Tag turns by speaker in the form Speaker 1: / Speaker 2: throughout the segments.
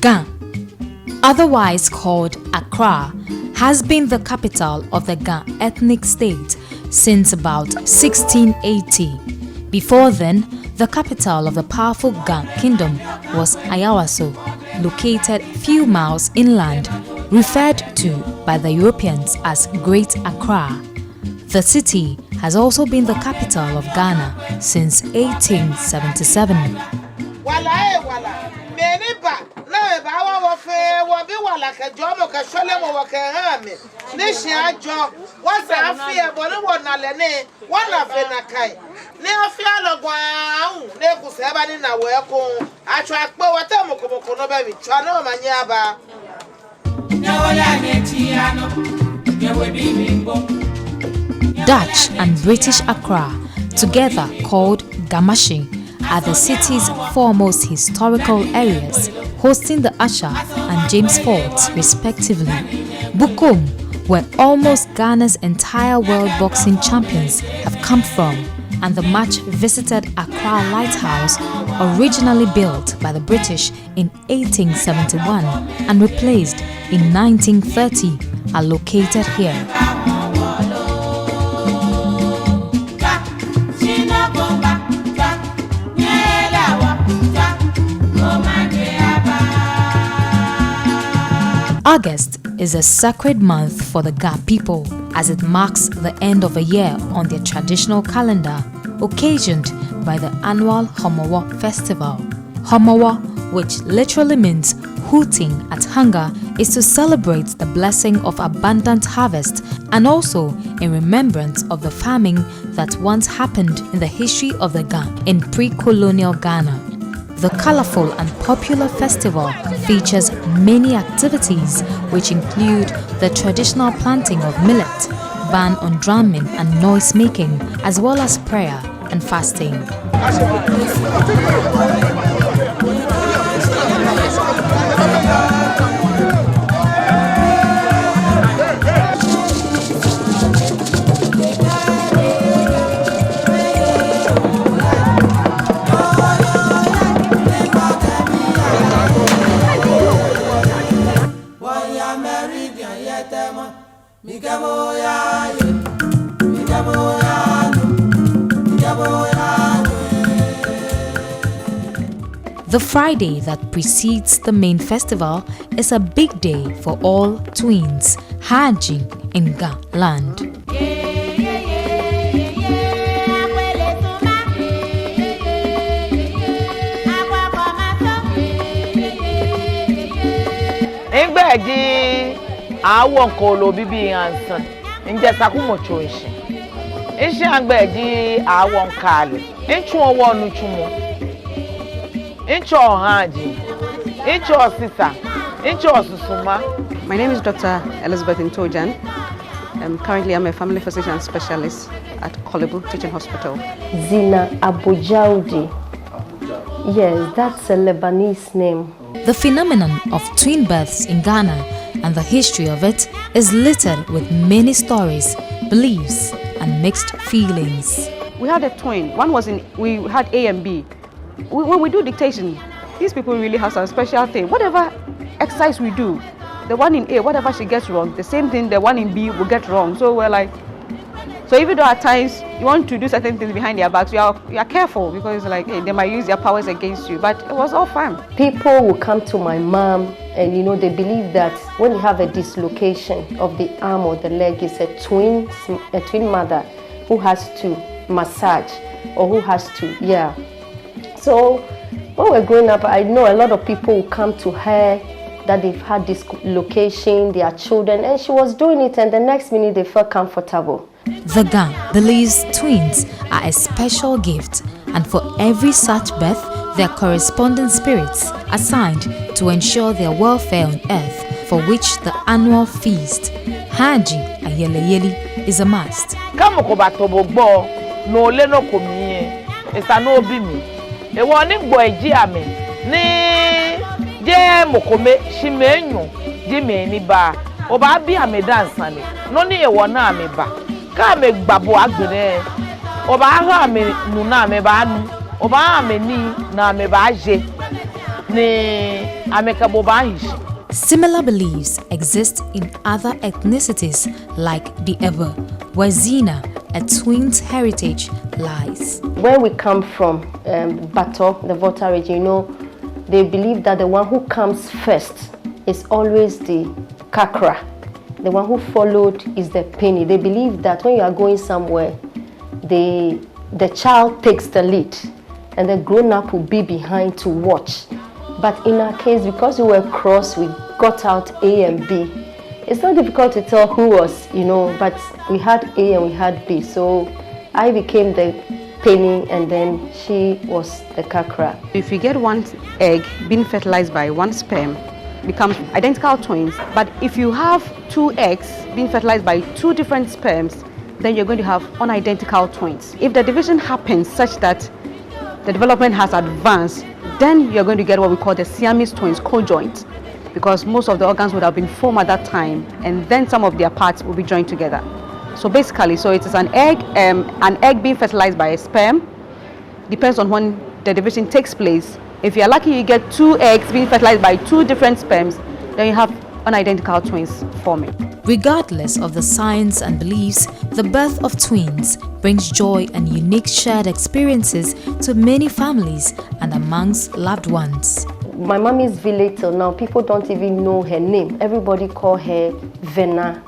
Speaker 1: Ga, otherwise called Accra, has been the capital of the Ga ethnic state since about 1680. Before then, the capital of the powerful Ga kingdom was Ayawaso, located few miles inland, referred to by the Europeans as Great Accra. The city has also been the capital of Ghana since 1877. Dutch and British Accra, together called Gamashi, are the city's foremost historical areas, hosting the Usher and James Forts respectively. Bukom, where almost Ghana's entire world boxing champions have come from, and the much-visited Accra Lighthouse, originally built by the British in 1871 and replaced in 1930, are located here. August is a sacred month for the Ga people, as it marks the end of a year on their traditional calendar, occasioned by the annual Homowo festival. Homowo, which literally means hooting at hunger, is to celebrate the blessing of abundant harvest and also in remembrance of the famine that once happened in the history of the Ga in pre-colonial Ghana. The colorful and popular festival features many activities which include the traditional planting of millet, ban on drumming and noise making, as well as prayer and fasting. The Friday that precedes the main festival is a big day for all twins, Haji in Ga land.
Speaker 2: Ingbeji awon kolo bibi ansan nje sakumo choishi ishi angbeji awon kale inchu owo nu chumo inchu ohaji inchu osisa inchu osusuma.
Speaker 3: My name is Dr. Elizabeth Ntojan. Currently I'm a family physician specialist at Kolebu Teaching Hospital.
Speaker 4: Zina Abujaudi. Yes, that's a Lebanese name.
Speaker 1: The phenomenon of twin births in Ghana and the history of it is littered with many stories, beliefs, and mixed feelings.
Speaker 3: We had a twin. One was we had A and B. When we do dictation, these people really have some special thing. Whatever exercise we do, the one in A, whatever she gets wrong, the same thing the one in B will get wrong. So we're like, so even though at times you want to do certain things behind their backs, you are careful because like hey, they might use their powers against you. But it was all fun.
Speaker 4: People will come to my mom and they believe that when you have a dislocation of the arm or the leg, it's a twin mother who has to massage or who has to, So when we're growing up, I know a lot of people will come to her that they've had dislocation, their children, and she was doing it and the next minute they felt comfortable.
Speaker 1: The Ga believes twins are a special gift, and for every such birth, there are corresponding spirits assigned to ensure their welfare on earth, for which the annual feast, Haji Ayeleyeli, is a must.
Speaker 2: ewo ni gbo eji ame ni je mokome shimenyu di me ni ba oba bi ame dansa ni no ni ewo na ame ba ka me gbabo agbere oba ha ame nu na ame ba nu oba ame ni na ame ba je ni ame ka bo ba hishi.
Speaker 1: Similar beliefs exist in other ethnicities like the Ewe, where Zina, a twins' heritage, lies.
Speaker 4: Where we come from, Bato, the Volta region, you know, they believe that the one who comes first is always the Kakra. The one who followed is the Penny. They believe that when you are going somewhere, the child takes the lead and the grown-up will be behind to watch. But in our case, because we were cross, we got out A and B. It's not difficult to tell who was, you know, but we had A and we had B. So I became the Penny and then she was the Kakra.
Speaker 3: If you get one egg being fertilized by one sperm, becomes identical twins. But if you have two eggs being fertilized by two different sperms, then you're going to have unidentical twins. If the division happens such that the development has advanced, then you're going to get what we call the Siamese twins, co-joint, because most of the organs would have been formed at that time, and then some of their parts will be joined together. So basically, so it is an egg being fertilized by a sperm. Depends on when the division takes place. If you're lucky, you get two eggs being fertilized by two different sperms, then you have unidentical twins forming.
Speaker 1: Regardless of the science and beliefs, the birth of twins brings joy and unique shared experiences to many families and amongst loved ones.
Speaker 4: My mommy's village till now, people don't even know her name. Everybody call her Vena,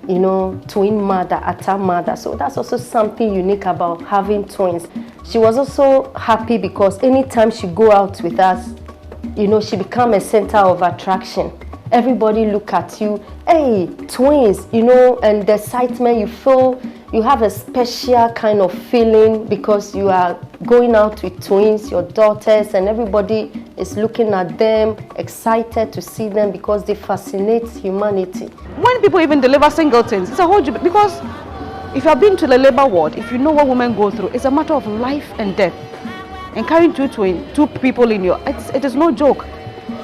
Speaker 4: you know, twin mother, Ata mother. So that's also something unique about having twins. She was also happy because anytime she go out with us, you know, she become a center of attraction. Everybody look at you, hey, twins, you know, and the excitement you feel, you have a special kind of feeling because you are going out with twins, your daughters, and everybody is looking at them, excited to see them because they fascinate humanity.
Speaker 3: When people even deliver singletons, it's a whole, because if you have been to the labor ward, if you know what women go through, it's a matter of life and death. And carrying two people in it is no joke.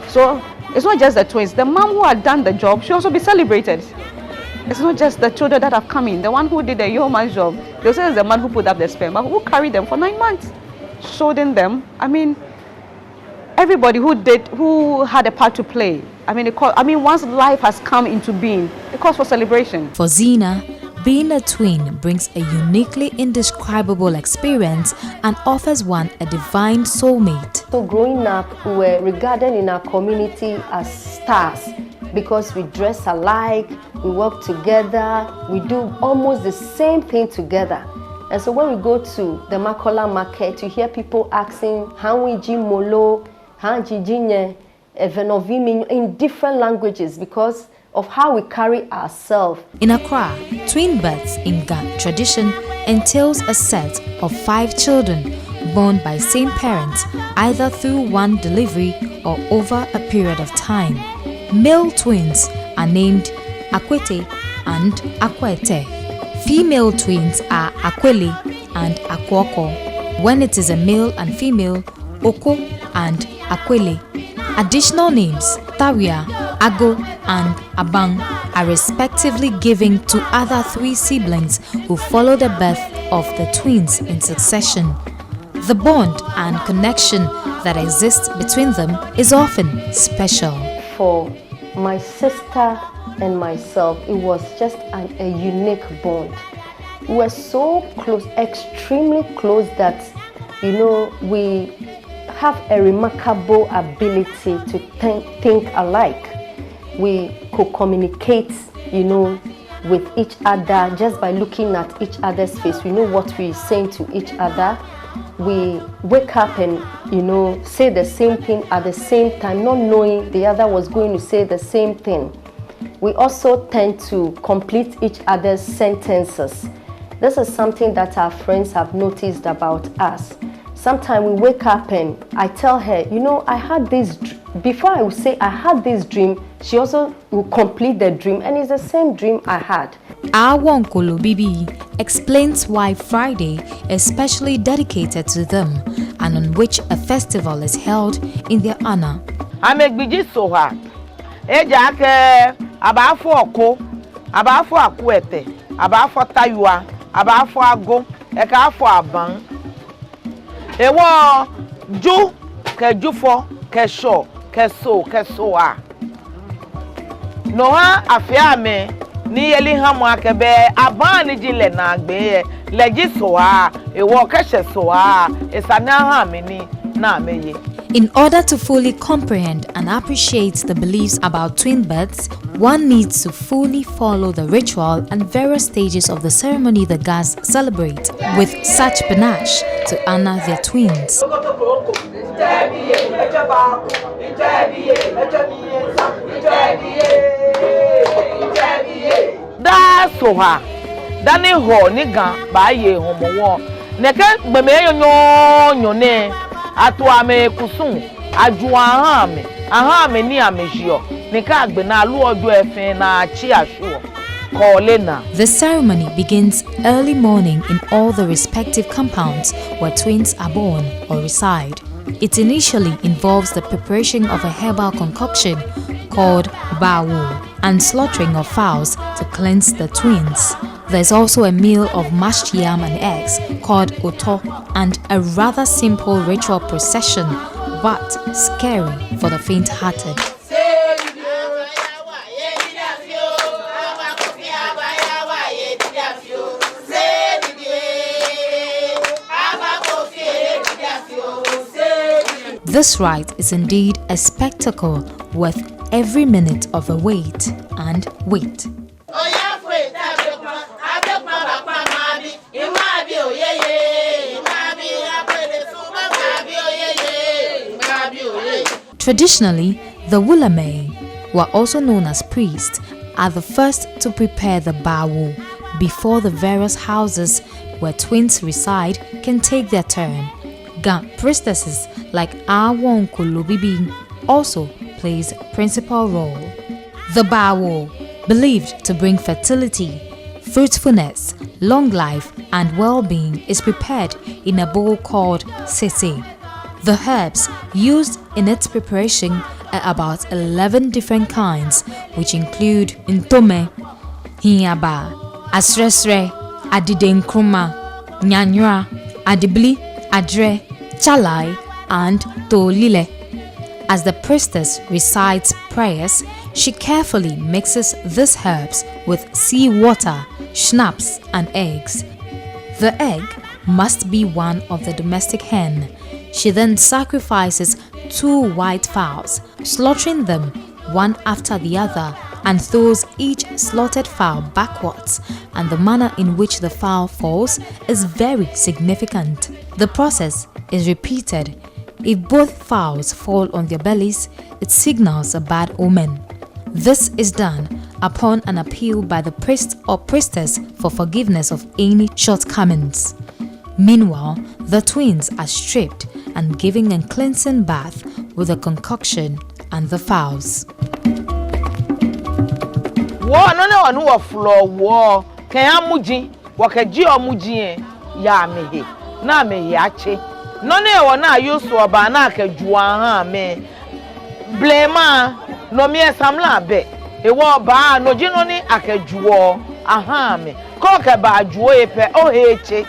Speaker 3: So it's not just the twins. The mom who had done the job should also be celebrated. It's not just the children that have come in. The one who did the yeoman's job, they'll say it's the man who put up the sperm, but who carried them for 9 months, showing them. I mean, everybody who had a part to play. I mean, once life has come into being, it calls for celebration.
Speaker 1: For Zina, being a twin brings a uniquely indescribable experience and offers one a divine soulmate.
Speaker 4: So growing up, we were regarded in our community as stars because we dress alike, we work together, we do almost the same thing together. And so when we go to the Makola market, you hear people asking, Hanwiji Molo, Hanji Jinye, Evenovi in different languages because of how we carry ourselves.
Speaker 1: In Accra, twin births in Ga tradition entails a set of 5 children born by same parents either through one delivery or over a period of time. Male twins are named Akwete and Akwete. Female twins are Akwele and Akwoko. When it is a male and female, Oko and Akwele. Additional names, Taria, Ago, and Abang, are respectively given to other 3 siblings who follow the birth of the twins in succession. The bond and connection that exists between them is often special.
Speaker 4: For my sister and myself, it was just a unique bond. We were so close, extremely close that, you know, we have a remarkable ability to think alike. We could communicate, you know, with each other just by looking at each other's face. We know what we're saying to each other. We wake up and, you know, say the same thing at the same time, not knowing the other was going to say the same thing. We also tend to complete each other's sentences. This is something that our friends have noticed about us. Sometimes we wake up and I tell her, you know, I had this, before I would say I had this dream, she also will complete the dream, and it's the same dream I had.
Speaker 1: Awonkolo Bibi explains why Friday is specially dedicated to them and on which a festival is held in their honor.
Speaker 2: Amegbiji soha eja ke abafo oko abafo akwete abafo tayua abafo ago e ka afo aban ewo ju ke jufo ke sho ke so a no ha afia me ni yeli hamu akebe aban ni jile na agbe leji soha ewo ke she soha esana ha me ni na meye.
Speaker 1: In order to fully comprehend and appreciate the beliefs about twin births, one needs to fully follow the ritual and various stages of the ceremony the Gas celebrate with such panache to honor their twins.
Speaker 2: Da soha dani ho ni gan ba Ga Homowo neke gbeme yo ne atu ame kusun aju ahame ni amejio nika agbe na alu ojo efin na achi asuo kole na.
Speaker 1: The ceremony begins early morning in all the respective compounds where twins are born or reside. It initially involves the preparation of a herbal concoction called bawo and slaughtering of fowls to cleanse the twins. There's also a meal of mashed yam and eggs called oto and a rather simple ritual procession, but scary for the faint-hearted. This rite is indeed a spectacle worth every minute of the wait and wait. Traditionally, the Wulame, who are also known as priests, are the first to prepare the bawo before the various houses where twins reside can take their turn. Ga priestesses like Awonkolo Bibi also plays a principal role. The bawo, believed to bring fertility, fruitfulness, long life and well-being, is prepared in a bowl called sese. The herbs used in its preparation are about 11 different kinds, which include ntome, hinyaba, asresre, adidenkruma, nyanyra, adibli, adre, chalai, and tolile. As the priestess recites prayers, she carefully mixes these herbs with sea water, schnapps, and eggs. The egg must be one of the domestic hen. She then sacrifices 2 white fowls, slaughtering them one after the other, and throws each slaughtered fowl backwards, and the manner in which the fowl falls is very significant. The process is repeated. If both fowls fall on their bellies, it signals a bad omen. This is done upon an appeal by the priest or priestess for forgiveness of any shortcomings. Meanwhile, the twins are stripped and given a cleansing bath with a concoction and the fowls.
Speaker 2: Wo no ne wonu wo flo wo kan amuji wo ka ji omuji ya mehe na mehe ache no ne wo na yusu oba na ka juwa ha me blema no me samla be e wo ba no ji no ni akajuwo aha me ko ka ba juwo epe o heche.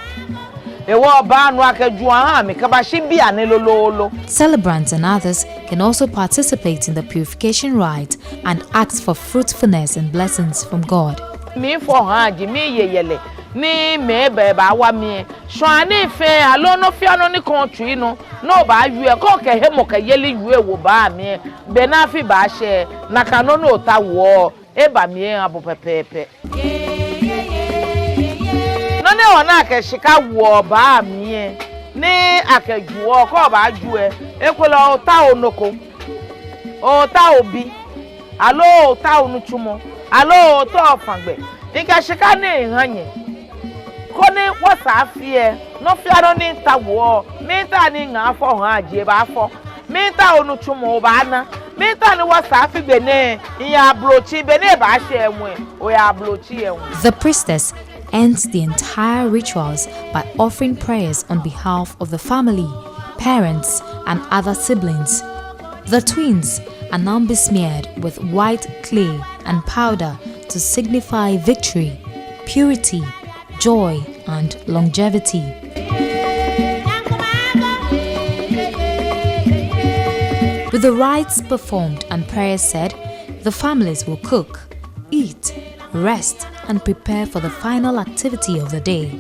Speaker 1: Celebrants and others can also participate in the purification rite and ask for fruitfulness and blessings from God.
Speaker 2: Me for haji me yeyele ni me beba wa me shwane fe alo no fia no ni country no ba yu e ko ke he mo ka yeli yu e wo ba me be na fi ba she na ka no no ta wo e ba me abo pepepe. Ne ona ke shika wo ba mi ni akejuo ko ba ju ekwela o ta onoko o ta obi alo o ta onuchumo alo o to fangbe ika shika ni hanye kone wasafie no fiaro ni ntawo minta ni ngafo ha aje ba afo minta onu chumo ba na minta ni wasafi bene ya blochi bene ba hye enwe o ya blochi enwe.
Speaker 1: The priestess ends the entire rituals by offering prayers on behalf of the family, parents, and other siblings. The twins are now besmeared with white clay and powder to signify victory, purity, joy, and longevity. With the rites performed and prayers said, the families will cook, eat, rest, and prepare for the final activity of the day.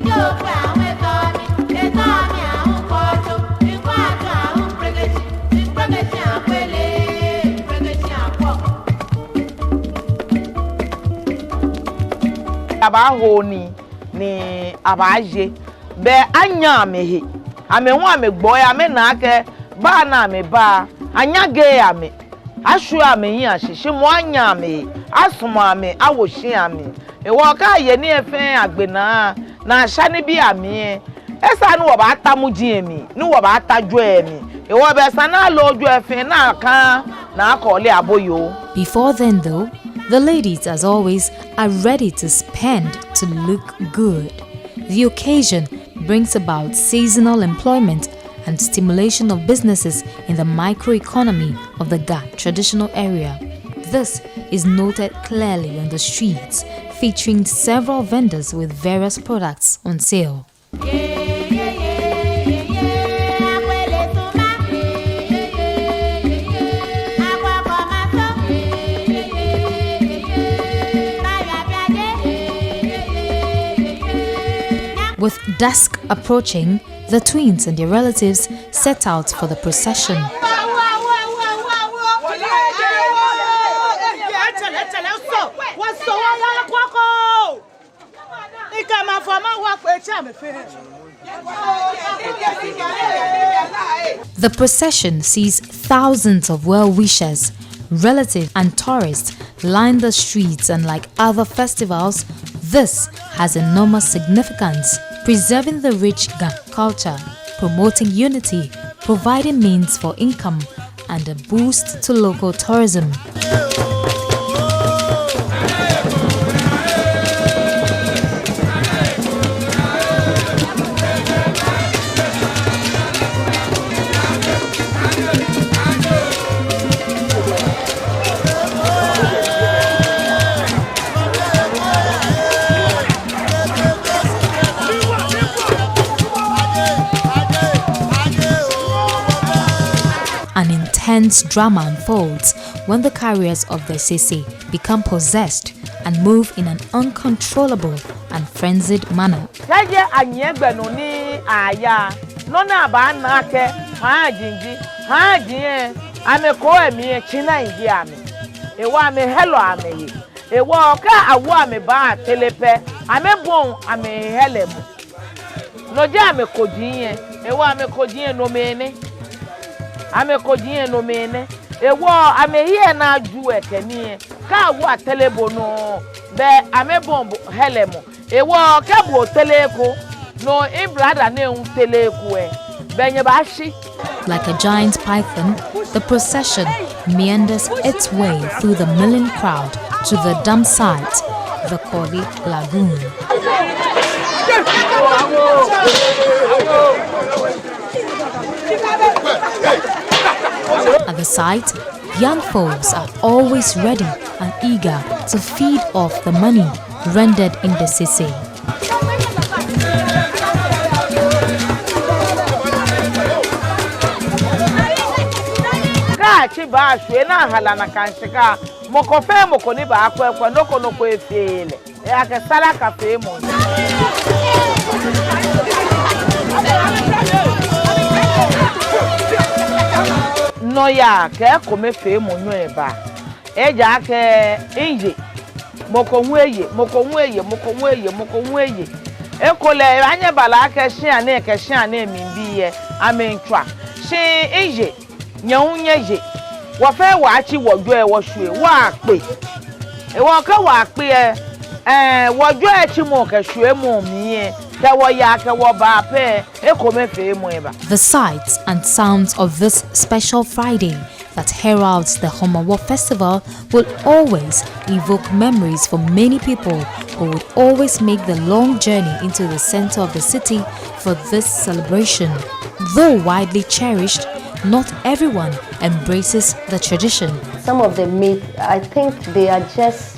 Speaker 2: Abahoni ni abaje be anya amehi ame ho ame gboy ame na ake ba na ame ba anya ge ame ashu ame yin ahihye mo anya ame asomo ame awohye ame e wo ka ye ni efe agbena na ahya ne bi ame esa no wo ba atamuji emi ni wo ba atadwo emi e wo be sana loju efe na aka na akole aboyo.
Speaker 1: Before then though, the ladies, as always, are ready to spend to look good. The occasion brings about seasonal employment and stimulation of businesses in the microeconomy of the Ga traditional area. This is noted clearly on the streets, featuring several vendors with various products on sale. With dusk approaching, the twins and their relatives set out for the procession. The procession sees thousands of well-wishers, relatives and tourists line the streets, and like other festivals, this has enormous significance, preserving the rich Ga culture, promoting unity, providing means for income, and a boost to local tourism. An intense drama unfolds when the carriers of the Sese become possessed and move in an uncontrollable and frenzied manner.
Speaker 2: Ame kodie no mene ewo ame hie na aju ekenie ka wo atelebo no be ame bomb helemo ewo ka bo teleko no ibrada na un teleko e benye ba shi.
Speaker 1: Like a giant python, the procession meanders its way through the milling crowd to the dump site, the Koli Lagoon. At the site, young folks are always ready and eager to feed off the money rendered in the Sese. No ya ke kome fe mo nyu eba eja ke inje moko nweye ekole anya bala ke hia na embi ye amentwa shi inje nyaunyeje wo fe wa achi wojo e wo hwe wa pe e wo ka wa pe wojo e chi mo ke hwe mo mi The sights and sounds of this special Friday that heralds the Homowo festival will always evoke memories for many people who would always make the long journey into the center of the city for this celebration. Though widely cherished, not everyone embraces the tradition.
Speaker 4: Some of the myths, I think they are just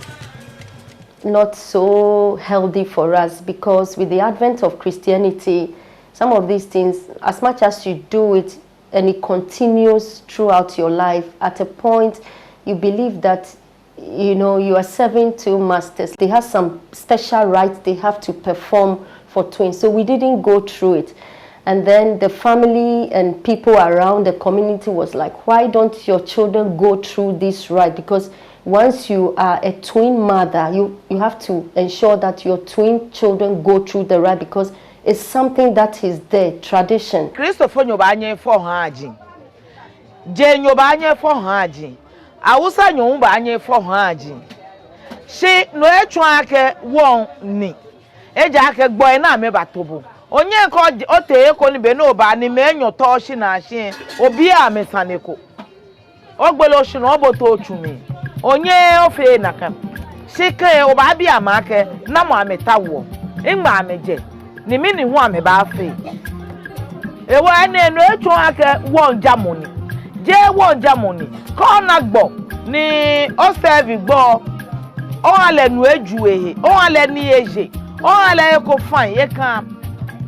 Speaker 4: not so healthy for us, because with the advent of Christianity, some of these things, as much as you do it and it continues throughout your life, at a point you believe that you are serving two masters. They have some special rites they have to perform for twins. So we didn't go through it. And then the family and people around the community was like, why don't your children go through this rite? Because once you are a twin mother, you have to ensure that your twin children go through the rite, because it's something that is there, tradition.
Speaker 2: Christopher nyobanye for haji. Je nyobanye for haji. Awusa nyobanye for haji. She no etwake won ni. Eja ke boy na me batobo. Onye ko ote ko ni be no ba ni me enyo to shi na shi obi a mesaneko. Ogbelo shi no oboto otumi. Onye ofe nakam. Shike oba bi amake na mo ametawo. Ingba ameje. Ni mini hu ame ba fe. Ewa na no etu aka won jamoni. Je won jamoni. Ko na gbo ni o serve gbo. O ale nu eju ehe. O ale ni eje. O ale ko fan ye kan.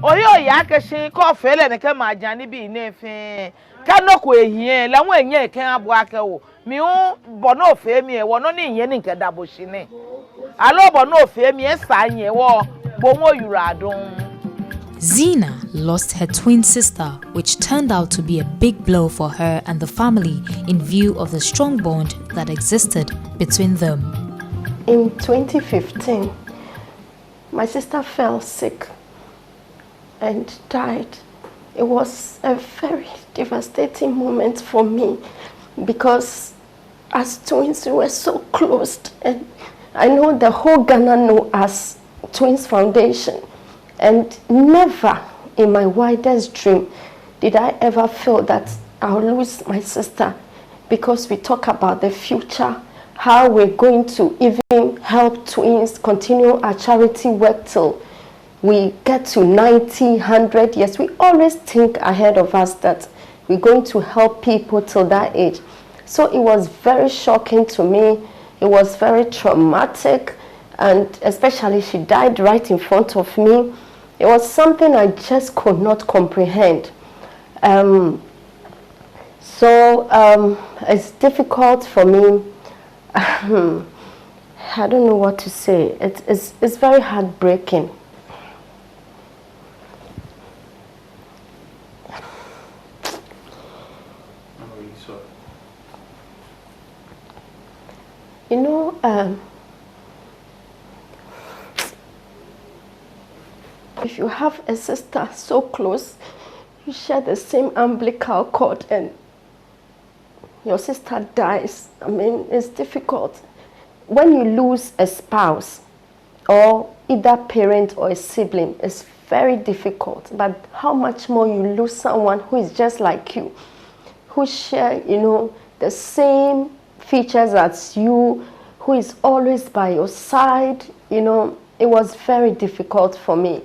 Speaker 2: Oyo ya ke shin ko fele ne ke ma jan ni bi ne fe. Ka no ko ehien la won enye kan abo aka wo. Mi un bono ofe mi e wo no ni yen ni nke dabo shine. Alo bono ofe mi e sa yen wo bomo yuradun.
Speaker 1: Zina lost her twin sister, which turned out to be a big blow for her and the family in view of the strong bond that existed between them.
Speaker 4: In 2015, my sister fell sick and died. It was a very devastating moment for me, because as twins we were so close, and I know the whole Ghana know us Twins Foundation. And never in my wildest dream did I ever feel that I'll lose my sister, because we talk about the future, how we're going to even help twins continue our charity work till we get to 90, 100 years. We always think ahead of us that we're going to help people till that age. So it was very shocking to me. It was very traumatic, and especially she died right in front of me. It was something I just could not comprehend. It's difficult for me. I don't know what to say. It's very heartbreaking. If you have a sister so close, you share the same umbilical cord, and your sister dies, I mean, it's difficult. When you lose a spouse, or either parent or a sibling, it's very difficult. But how much more you lose someone who is just like you, who share, the same features as you, who is always by your side, it was very difficult for me.